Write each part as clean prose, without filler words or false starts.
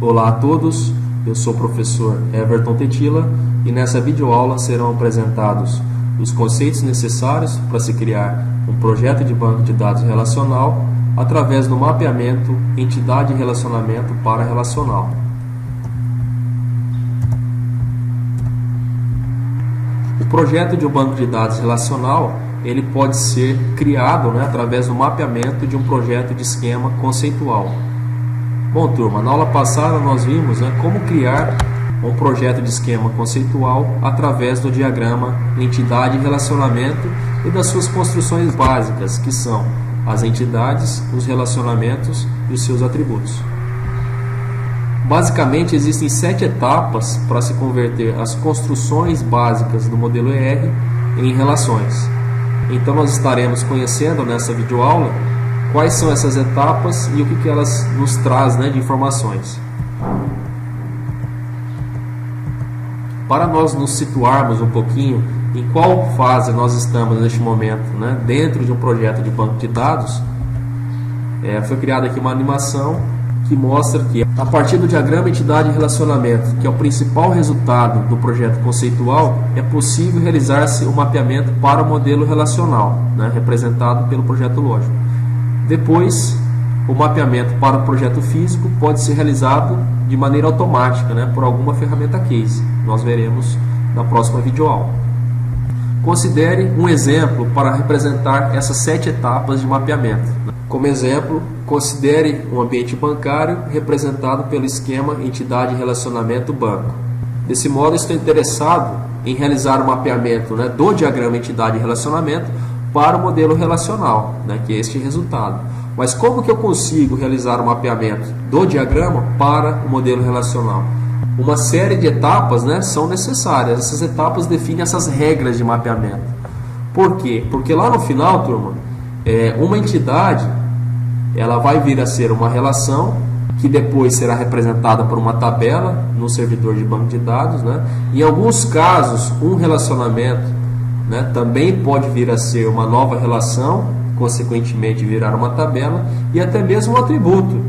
Olá a todos, eu sou o professor Everton Tetila e nessa videoaula serão apresentados os conceitos necessários para se criar um projeto de banco de dados relacional através do mapeamento entidade e relacionamento para relacional. O projeto de um banco de dados relacional ele pode ser criado através do mapeamento de um projeto de esquema conceitual. Bom, turma, na aula passada nós vimos como criar um projeto de esquema conceitual através do diagrama entidade e relacionamento e das suas construções básicas, que são as entidades, os relacionamentos e os seus atributos. Basicamente, existem 7 etapas para se converter as construções básicas do modelo ER em relações. Então, nós estaremos conhecendo nessa videoaula quais são essas etapas e o que elas nos trazem de informações. Para nós nos situarmos um pouquinho em qual fase nós estamos neste momento, dentro de um projeto de banco de dados, foi criada aqui uma animação que mostra que a partir do diagrama entidade e relacionamento, que é o principal resultado do projeto conceitual, é possível realizar-se o mapeamento para o modelo relacional, representado pelo projeto lógico. Depois, o mapeamento para o projeto físico pode ser realizado de maneira automática, por alguma ferramenta case. Nós veremos na próxima videoaula. Considere um exemplo para representar essas 7 etapas de mapeamento. Como exemplo, considere um ambiente bancário representado pelo esquema entidade e relacionamento banco. Desse modo, estou interessado em realizar o mapeamento do diagrama entidade e relacionamento para o modelo relacional, que é este resultado. Mas como que eu consigo realizar o mapeamento do diagrama para o modelo relacional? Uma série de etapas são necessárias. Essas etapas definem essas regras de mapeamento. Por quê? Porque lá no final, turma, uma entidade ela vai vir a ser uma relação que depois será representada por uma tabela no servidor de banco de dados. Em alguns casos, um relacionamento também pode vir a ser uma nova relação, consequentemente virar uma tabela, e até mesmo um atributo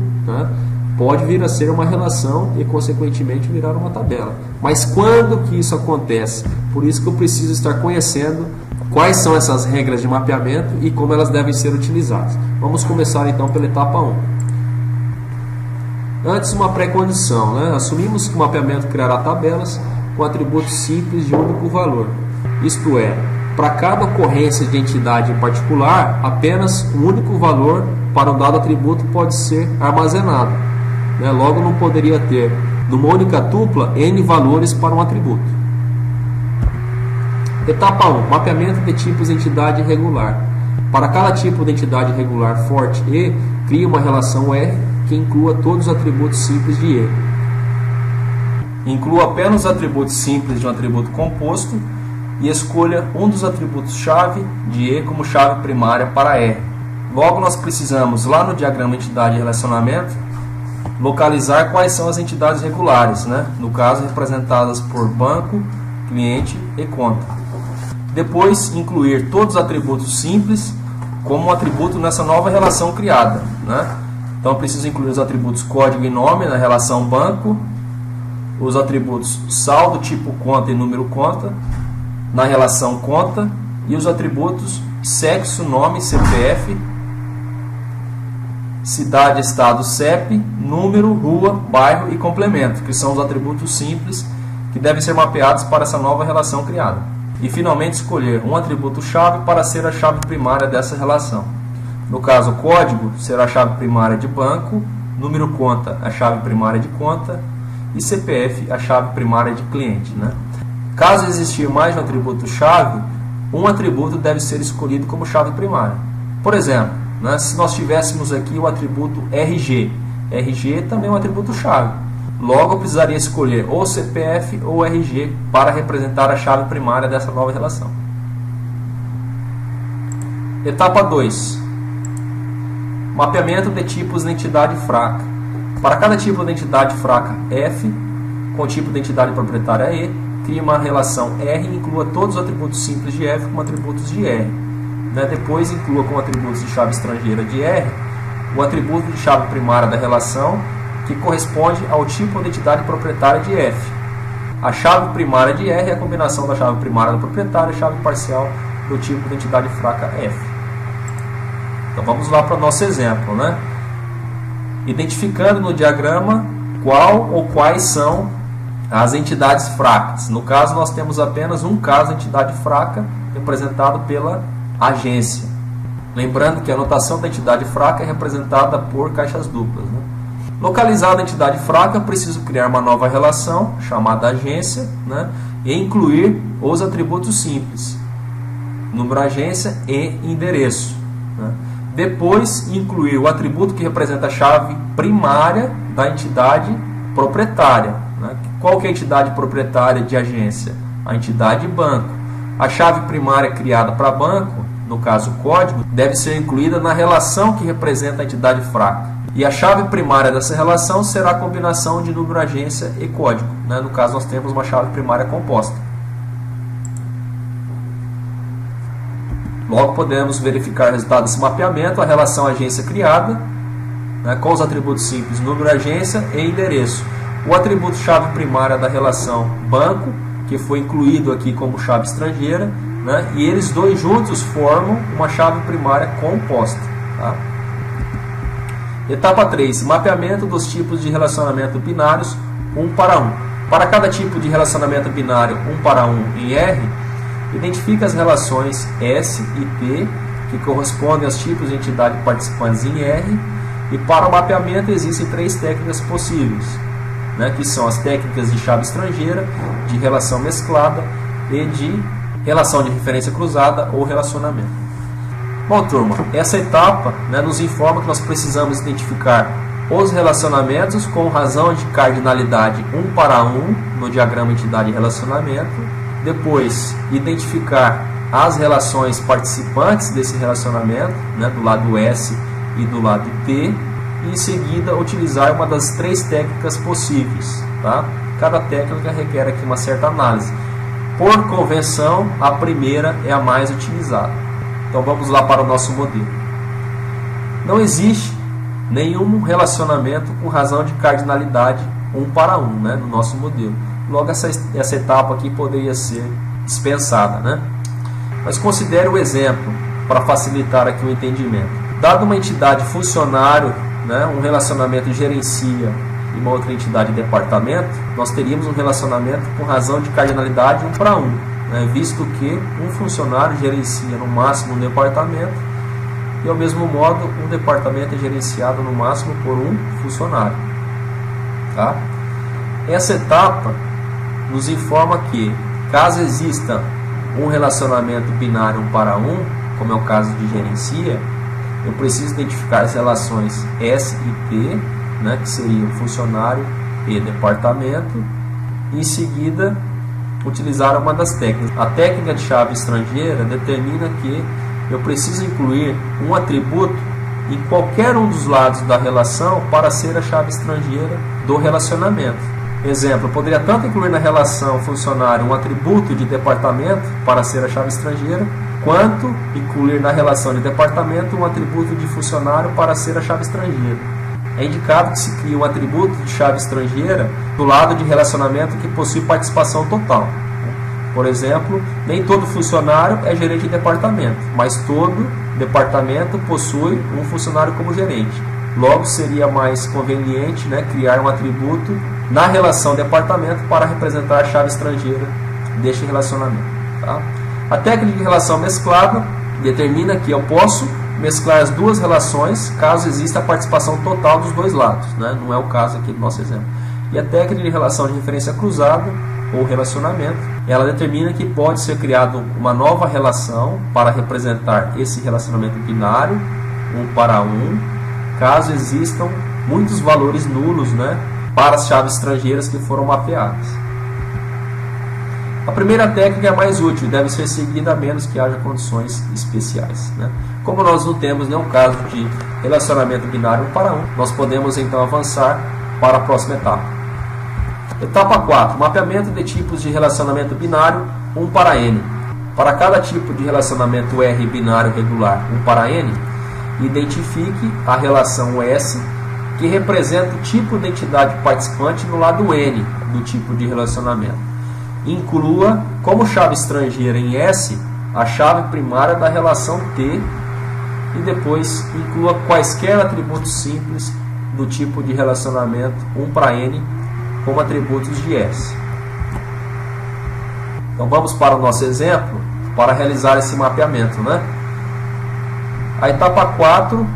pode vir a ser uma relação e consequentemente virar uma tabela. Mas quando que isso acontece? Por isso que eu preciso estar conhecendo quais são essas regras de mapeamento e como elas devem ser utilizadas. Vamos começar então pela etapa 1. Antes, uma pré-condição. Assumimos que o mapeamento criará tabelas com atributos simples de único valor. Isto é, para cada ocorrência de entidade em particular, apenas um único valor para um dado atributo pode ser armazenado. Logo, não poderia ter, numa única tupla, N valores para um atributo. Etapa 1. Mapeamento de tipos de entidade regular. Para cada tipo de entidade regular forte E, crie uma relação R que inclua todos os atributos simples de E. Inclua apenas os atributos simples de um atributo composto e escolha um dos atributos-chave de E como chave primária para R. Logo, nós precisamos, lá no diagrama entidade e relacionamento, localizar quais são as entidades regulares, no caso representadas por banco, cliente e conta. Depois, incluir todos os atributos simples como um atributo nessa nova relação criada. Então, eu preciso incluir os atributos código e nome na relação banco, os atributos saldo, tipo conta e número conta na relação conta e os atributos sexo, nome, CPF, cidade, estado, CEP, número, rua, bairro e complemento, que são os atributos simples que devem ser mapeados para essa nova relação criada. E finalmente escolher um atributo-chave para ser a chave primária dessa relação. No caso, código será a chave primária de banco, número conta a chave primária de conta e CPF a chave primária de cliente. Caso existir mais de um atributo-chave, um atributo deve ser escolhido como chave primária. Por exemplo, se nós tivéssemos aqui o atributo RG, RG também é um atributo-chave. Logo, eu precisaria escolher ou CPF ou RG para representar a chave primária dessa nova relação. Etapa 2. Mapeamento de tipos de entidade fraca. Para cada tipo de entidade fraca F, com tipo de entidade proprietária E, crie uma relação R e inclua todos os atributos simples de F como atributos de R. Depois, inclua como atributos de chave estrangeira de R o atributo de chave primária da relação que corresponde ao tipo de entidade proprietária de F. A chave primária de R é a combinação da chave primária do proprietário e a chave parcial do tipo de entidade fraca F. Então vamos lá para o nosso exemplo, né? Identificando no diagrama qual ou quais são as entidades fracas. No caso, nós temos apenas um caso de entidade fraca representado pela agência. Lembrando que a notação da entidade fraca é representada por caixas duplas, né? Localizada a entidade fraca, preciso criar uma nova relação, chamada agência, né? E incluir os atributos simples, número agência e endereço, né? Depois, incluir o atributo que representa a chave primária da entidade proprietária, né? Qual que é a entidade proprietária de agência? A entidade banco. A chave primária criada para banco, no caso o código, deve ser incluída na relação que representa a entidade fraca. E a chave primária dessa relação será a combinação de número agência e código, né? No caso, nós temos uma chave primária composta. Logo, podemos verificar o resultado desse mapeamento, a relação agência criada, né, com os atributos simples número agência e endereço. O atributo chave primária da relação banco, que foi incluído aqui como chave estrangeira, né, e eles dois juntos formam uma chave primária composta. Tá? Etapa 3. Mapeamento dos tipos de relacionamento binários 1 para 1. Para cada tipo de relacionamento binário 1 para 1 em R, identifica as relações S e T, que correspondem aos tipos de entidade participantes em R, e para o mapeamento existem 3 técnicas possíveis, né, que são as técnicas de chave estrangeira, de relação mesclada e de relação de referência cruzada ou relacionamento. Bom, turma, essa etapa, né, nos informa que nós precisamos identificar os relacionamentos com razão de cardinalidade 1 para 1 no diagrama entidade e relacionamento. Depois, identificar as relações participantes desse relacionamento, né, do lado S e do lado T. E em seguida, utilizar uma das 3 técnicas possíveis. Tá? Cada técnica requer aqui uma certa análise. Por convenção, a primeira é a mais utilizada. Então vamos lá para o nosso modelo. Não existe nenhum relacionamento com razão de cardinalidade 1 para 1, né, no nosso modelo. Logo, essa etapa aqui poderia ser dispensada, né? Mas considere o exemplo para facilitar aqui o entendimento. Dado uma entidade funcionário, né, um relacionamento gerencia e uma outra entidade departamento, nós teríamos um relacionamento com razão de cardinalidade 1 para 1. Visto que um funcionário gerencia no máximo um departamento e, ao mesmo modo, um departamento é gerenciado no máximo por um funcionário. Tá? Essa etapa nos informa que, caso exista um relacionamento binário 1 para 1, como é o caso de gerencia, eu preciso identificar as relações S e T, né, que seriam funcionário e departamento, e em seguida utilizar uma das técnicas. A técnica de chave estrangeira determina que eu preciso incluir um atributo em qualquer um dos lados da relação para ser a chave estrangeira do relacionamento. Exemplo, eu poderia tanto incluir na relação funcionário um atributo de departamento para ser a chave estrangeira, quanto incluir na relação de departamento um atributo de funcionário para ser a chave estrangeira. É indicado que se cria um atributo de chave estrangeira do lado de relacionamento que possui participação total. Por exemplo, nem todo funcionário é gerente de departamento, mas todo departamento possui um funcionário como gerente. Logo, seria mais conveniente, né, criar um atributo na relação departamento para representar a chave estrangeira deste relacionamento. Tá? A técnica de relação mesclada determina que eu posso mesclar as duas relações caso exista a participação total dos dois lados, né? Não é o caso aqui do nosso exemplo. E a técnica de relação de referência cruzada ou relacionamento, ela determina que pode ser criada uma nova relação para representar esse relacionamento binário 1 para 1, caso existam muitos valores nulos, né, para as chaves estrangeiras que foram mapeadas. A primeira técnica é a mais útil e deve ser seguida a menos que haja condições especiais, né? Como nós não temos nenhum caso de relacionamento binário 1 para 1, nós podemos então avançar para a próxima etapa. Etapa 4. Mapeamento de tipos de relacionamento binário 1 para N. Para cada tipo de relacionamento R binário regular 1 para N, identifique a relação S que representa o tipo de entidade participante no lado N do tipo de relacionamento. Inclua como chave estrangeira em S a chave primária da relação T e depois inclua quaisquer atributos simples do tipo de relacionamento 1 para N como atributos de S. Então vamos para o nosso exemplo para realizar esse mapeamento, né? A etapa 4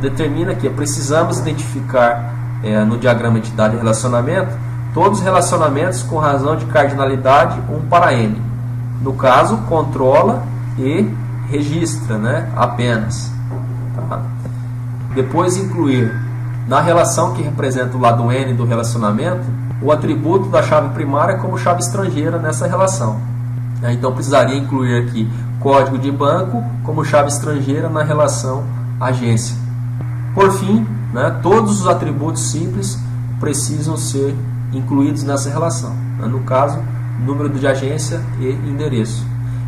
determina que precisamos identificar no diagrama entidade e relacionamento todos os relacionamentos com razão de cardinalidade 1 para N. No caso, controla e registra, né? Apenas. Tá? Depois incluir na relação que representa o lado N do relacionamento o atributo da chave primária como chave estrangeira nessa relação. Então precisaria incluir aqui código de banco como chave estrangeira na relação agência. Por fim, né, todos os atributos simples precisam ser incluídos nessa relação. No caso, número de agência e endereço.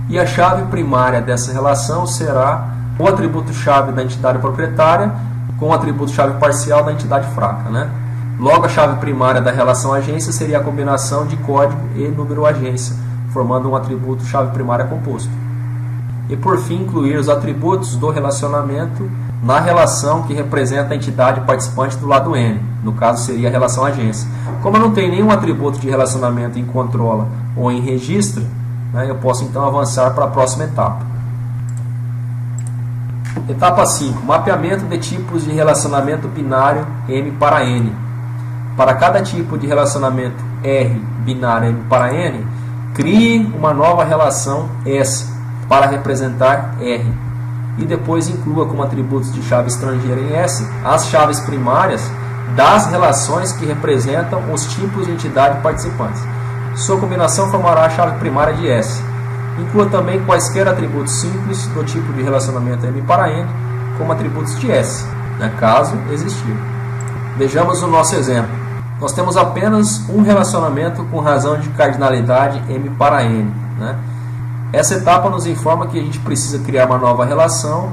E a chave primária dessa relação será o atributo-chave da entidade proprietária com o atributo-chave parcial da entidade fraca, né? Logo, a chave primária da relação agência seria a combinação de código e número agência, formando um atributo-chave primária composto. E por fim, incluir os atributos do relacionamento na relação que representa a entidade participante do lado N. No caso, seria a relação agência. Como eu não tenho nenhum atributo de relacionamento em controla ou em registra, né, eu posso então avançar para a próxima etapa. Etapa 5. Mapeamento de tipos de relacionamento binário M para N. Para cada tipo de relacionamento R binário M para N, crie uma nova relação S para representar R. E depois inclua como atributos de chave estrangeira em S as chaves primárias das relações que representam os tipos de entidade participantes. Sua combinação formará a chave primária de S. Inclua também quaisquer atributos simples do tipo de relacionamento M para N como atributos de S, né, caso existir. Vejamos o nosso exemplo. Nós temos apenas um relacionamento com razão de cardinalidade M para N, né? Essa etapa nos informa que a gente precisa criar uma nova relação,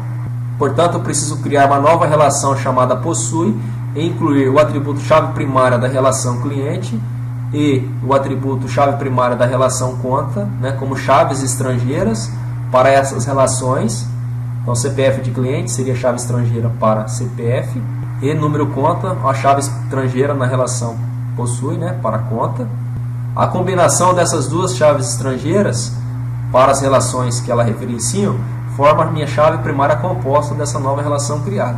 portanto eu preciso criar uma nova relação chamada possui e incluir o atributo chave primária da relação cliente e o atributo chave primária da relação conta, né, como chaves estrangeiras para essas relações. Então CPF de cliente seria chave estrangeira para CPF e número conta, a chave estrangeira na relação possui, né, para conta. A combinação dessas duas chaves estrangeiras para as relações que ela referenciam forma a minha chave primária composta dessa nova relação criada.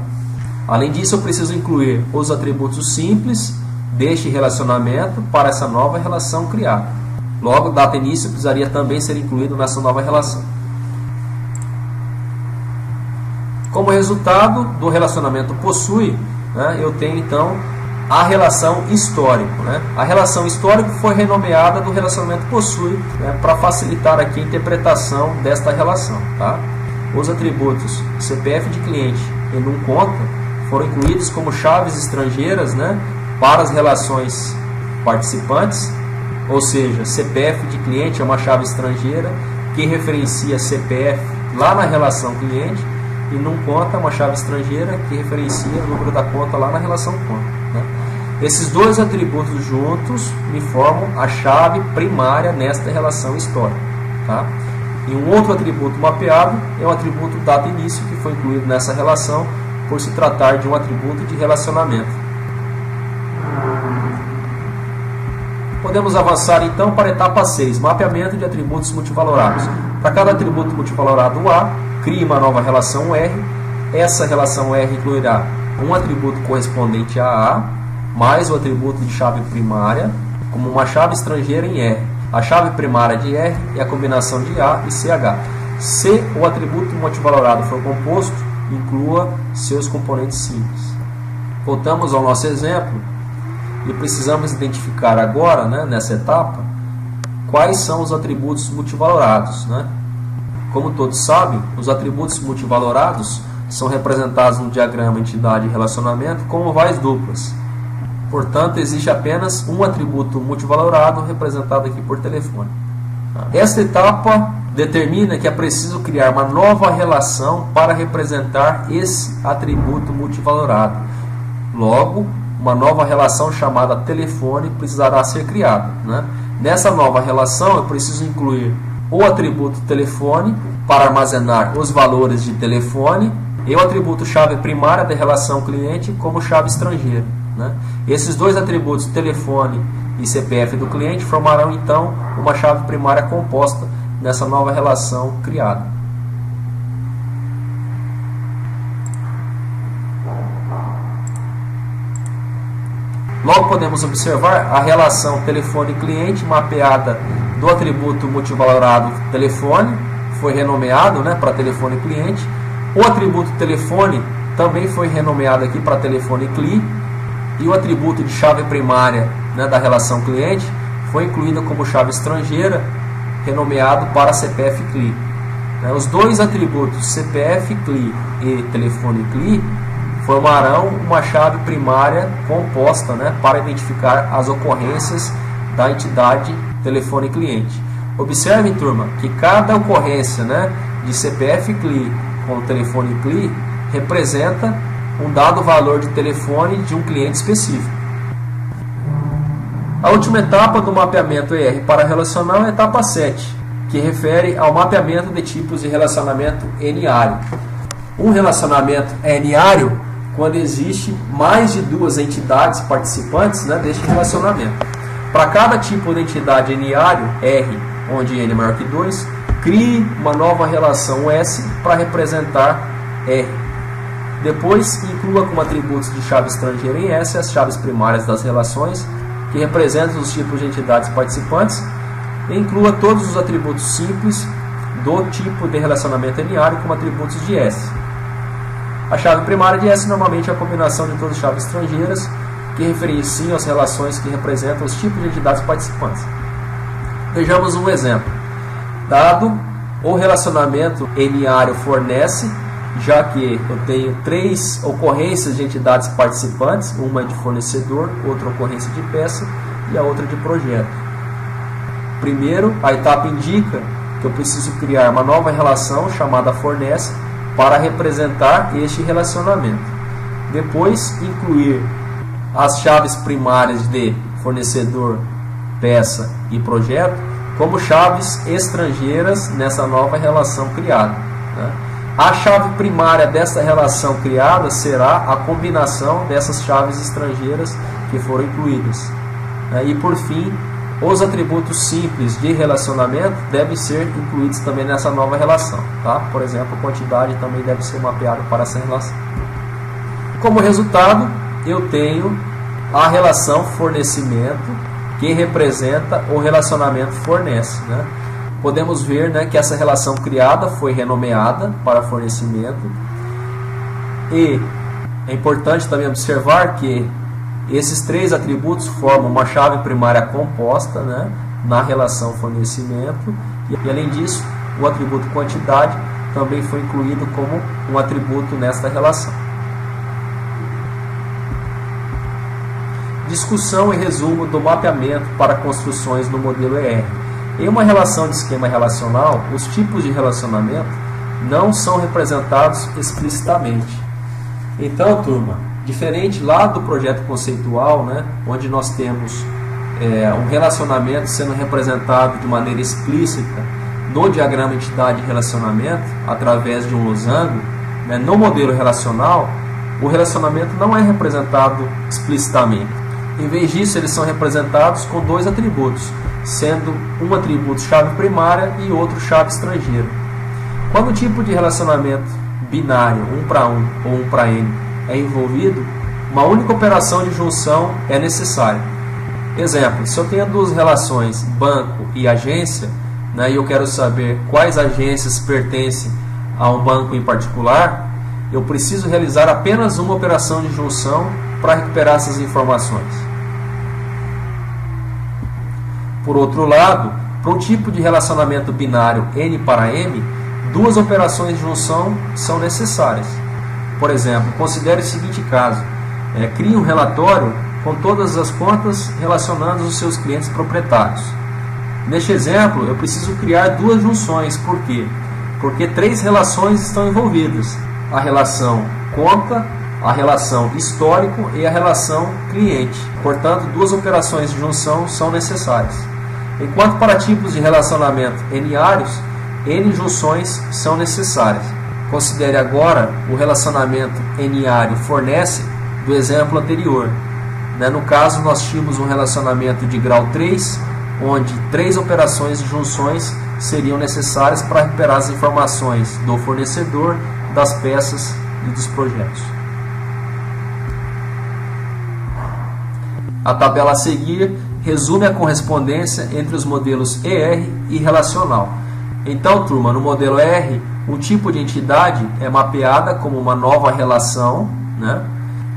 Além disso, eu preciso incluir os atributos simples deste relacionamento para essa nova relação criada. Logo, data início precisaria também ser incluído nessa nova relação. Como resultado do relacionamento possui, né, eu tenho então a relação histórico, né? A relação histórico foi renomeada do relacionamento possui, né, para facilitar aqui a interpretação desta relação. Tá? Os atributos CPF de cliente e num conta foram incluídos como chaves estrangeiras, né, para as relações participantes, ou seja, CPF de cliente é uma chave estrangeira que referencia CPF lá na relação cliente e num conta é uma chave estrangeira que referencia o número da conta lá na relação conta. Né? Esses dois atributos juntos me formam a chave primária nesta relação histórica. Tá? E um outro atributo mapeado é o atributo data início, que foi incluído nessa relação por se tratar de um atributo de relacionamento. Podemos avançar então para a etapa 6, mapeamento de atributos multivalorados. Para cada atributo multivalorado A, crie uma nova relação R. Essa relação R incluirá um atributo correspondente a A, mais o atributo de chave primária, como uma chave estrangeira em R. A chave primária de R é a combinação de A e CH. Se o atributo multivalorado for composto, inclua seus componentes simples. Voltamos ao nosso exemplo e precisamos identificar agora, né, nessa etapa, quais são os atributos multivalorados. Né? Como todos sabem, os atributos multivalorados são representados no diagrama entidade e relacionamento como vais duplas. Portanto, existe apenas um atributo multivalorado representado aqui por telefone. Esta etapa determina que é preciso criar uma nova relação para representar esse atributo multivalorado. Logo, uma nova relação chamada telefone precisará ser criada, né? Nessa nova relação eu preciso incluir o atributo telefone para armazenar os valores de telefone e o atributo chave primária da relação cliente como chave estrangeira, né? Esses dois atributos, telefone e CPF do cliente, formarão então uma chave primária composta nessa nova relação criada. Logo podemos observar a relação telefone-cliente mapeada do atributo multivalorado telefone, foi renomeado, né, para telefone-cliente. O atributo telefone também foi renomeado aqui para telefone-cli, e o atributo de chave primária, né, da relação cliente foi incluído como chave estrangeira, renomeado para CPF-cli. Os dois atributos CPF-cli e telefone-cli formarão uma chave primária composta, né, para identificar as ocorrências da entidade telefone-cliente. Observem, turma, que cada ocorrência, né, de CPF-cli com telefone-cli representa um dado valor de telefone de um cliente específico. A última etapa do mapeamento ER para relacional é a etapa 7, que refere ao mapeamento de tipos de relacionamento N-ário. Um relacionamento é N-ário quando existe mais de duas entidades participantes, né, deste relacionamento. Para cada tipo de entidade N-ário, R, onde N é maior que 2, crie uma nova relação S para representar R. Depois, inclua como atributos de chave estrangeira em S as chaves primárias das relações, que representam os tipos de entidades participantes, e inclua todos os atributos simples do tipo de relacionamento N-ário como atributos de S. A chave primária de S normalmente é a combinação de todas as chaves estrangeiras que referenciam as relações que representam os tipos de entidades participantes. Vejamos um exemplo. Dado o relacionamento N-ário fornece, já que eu tenho 3 ocorrências de entidades participantes, uma é de fornecedor, outra ocorrência de peça e a outra de projeto. Primeiro, a etapa indica que eu preciso criar uma nova relação chamada fornece para representar este relacionamento. Depois, incluir as chaves primárias de fornecedor, peça e projeto como chaves estrangeiras nessa nova relação criada, né? A chave primária dessa relação criada será a combinação dessas chaves estrangeiras que foram incluídas. E por fim, os atributos simples de relacionamento devem ser incluídos também nessa nova relação, tá? Por exemplo, a quantidade também deve ser mapeada para essa relação. Como resultado, eu tenho a relação fornecimento, que representa o relacionamento fornece, né? Podemos ver, né, que essa relação criada foi renomeada para fornecimento, e é importante também observar que esses 3 atributos formam uma chave primária composta, né, na relação fornecimento, e além disso, o atributo quantidade também foi incluído como um atributo nesta relação. Discussão e resumo do mapeamento para construções no modelo ER. Em uma relação de esquema relacional, os tipos de relacionamento não são representados explicitamente. Então, turma, diferente lá do projeto conceitual, né, onde nós temos um relacionamento sendo representado de maneira explícita no diagrama entidade de relacionamento, através de um losango, né, no modelo relacional, o relacionamento não é representado explicitamente. Em vez disso, eles são representados com 2 atributos, sendo um atributo chave primária e outro chave estrangeira. Quando o tipo de relacionamento binário 1 para 1 ou 1 para n é envolvido, uma única operação de junção é necessária. Exemplo, se eu tenho 2 relações, banco e agência, né, e eu quero saber quais agências pertencem a um banco em particular, eu preciso realizar apenas uma operação de junção para recuperar essas informações. Por outro lado, para um tipo de relacionamento binário n para m, 2 operações de junção são necessárias. Por exemplo, considere o seguinte caso: crie um relatório com todas as contas relacionando os seus clientes proprietários. Neste exemplo, eu preciso criar 2 junções. Por quê? Porque 3 relações estão envolvidas: a relação conta a relação histórico e a relação cliente. Portanto, duas operações de junção são necessárias. Enquanto para tipos de relacionamento n-áreos, n junções são necessárias. Considere agora o relacionamento n-ário fornece do exemplo anterior. No caso, nós tínhamos um relacionamento de grau 3, onde 3 operações de junções seriam necessárias para recuperar as informações do fornecedor, das peças e dos projetos. A tabela a seguir resume a correspondência entre os modelos ER e relacional. Então, turma, no modelo R, o tipo de entidade é mapeada como uma nova relação,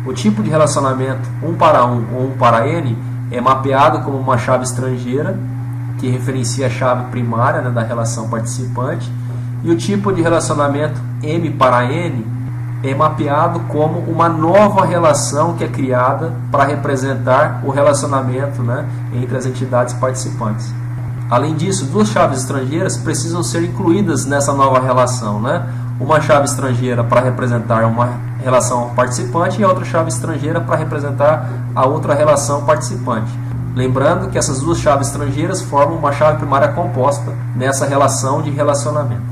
O tipo de relacionamento 1 para 1 ou 1 para N é mapeado como uma chave estrangeira, que referencia a chave primária da relação participante, e o tipo de relacionamento M para N é mapeado como uma nova relação que é criada para representar o relacionamento entre as entidades participantes. Além disso, duas chaves estrangeiras precisam ser incluídas nessa nova relação. Uma chave estrangeira para representar uma relação participante e a outra chave estrangeira para representar a outra relação participante. Lembrando que essas duas chaves estrangeiras formam uma chave primária composta nessa relação de relacionamento.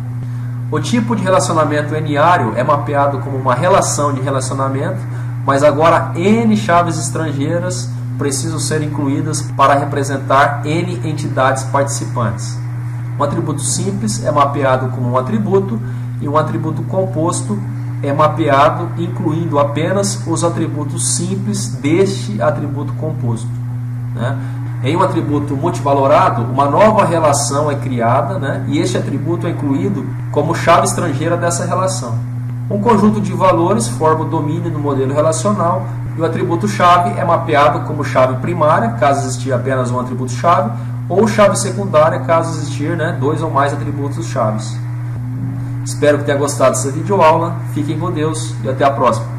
O tipo de relacionamento n-ário é mapeado como uma relação de relacionamento, mas agora n chaves estrangeiras precisam ser incluídas para representar n entidades participantes. Um atributo simples é mapeado como um atributo e um atributo composto é mapeado incluindo apenas os atributos simples deste atributo composto. Em um atributo multivalorado, uma nova relação é criada e este atributo é incluído como chave estrangeira dessa relação. Um conjunto de valores forma o domínio do modelo relacional e o atributo chave é mapeado como chave primária, caso existir apenas um atributo chave, ou chave secundária, caso existir 2 ou mais atributos chaves. Espero que tenha gostado dessa videoaula. Fiquem com Deus e até a próxima.